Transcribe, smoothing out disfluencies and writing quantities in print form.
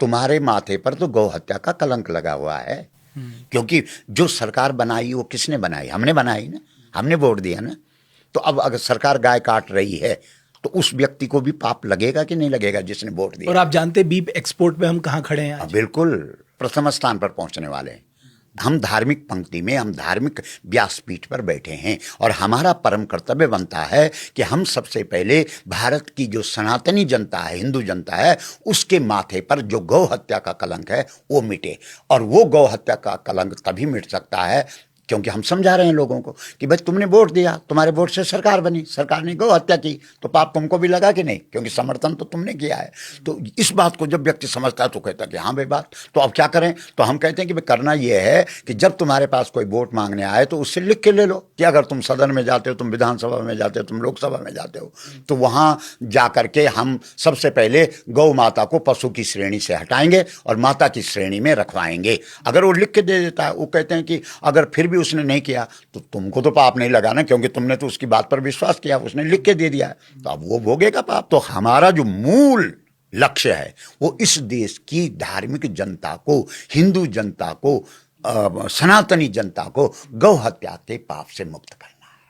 तुम्हारे माथे पर तो गौ हत्या का कलंक लगा हुआ है। क्योंकि जो सरकार बनाई वो किसने बनाई? हमने बनाई ना, हमने वोट दिया ना। तो अब अगर सरकार गाय काट रही है तो उस व्यक्ति को भी पाप लगेगा कि नहीं लगेगा जिसने वोट दिया? और आप जानते हैं बीफ एक्सपोर्ट में हम कहाँ खड़े हैं आज? बिल्कुल प्रथम स्थान पर पहुंचने वाले हैं। हम धार्मिक पंक्ति में, हम धार्मिक व्यासपीठ पर बैठे हैं और हमारा परम कर्तव्य बनता है कि हम सबसे पहले भारत की जो सनातनी जनता है, हिंदू जनता है, उसके माथे पर जो गौ हत्या का कलंक है वो मिटे। और वो गौ हत्या का कलंक तभी मिट सकता है क्योंकि हम समझा रहे हैं लोगों को कि भाई तुमने वोट दिया, तुम्हारे वोट से सरकार बनी, सरकार ने गौ हत्या की, तो पाप तुमको भी लगा कि नहीं? क्योंकि समर्थन तो तुमने किया है। तो इस बात को जब व्यक्ति समझता है तो कहता है कि हाँ भाई बात, तो अब क्या करें? तो हम कहते हैं कि भाई करना यह है कि जब तुम्हारे पास कोई वोट मांगने आए तो उससे लिख के ले लो कि अगर तुम सदन में जाते हो, तुम विधानसभा में जाते हो, तुम लोकसभा में जाते हो, तो वहां जा करके हम सबसे पहले गौ माता को पशु की श्रेणी से हटाएंगे और माता की श्रेणी में रखवाएंगे। अगर वो लिख के दे देता है, वो कहते हैं कि अगर फिर भी उसने नहीं किया तो तुमको तो पाप नहीं लगा ना, क्योंकि तुमने तो उसकी बात पर विश्वास किया, उसने लिख के दे दिया है, तो अब वो भोगेगा पाप। तो हमारा जो मूल लक्ष्य है वो इस देश की धार्मिक जनता को, हिंदू जनता को, सनातनी जनता को गौ हत्या के पाप से मुक्त करना।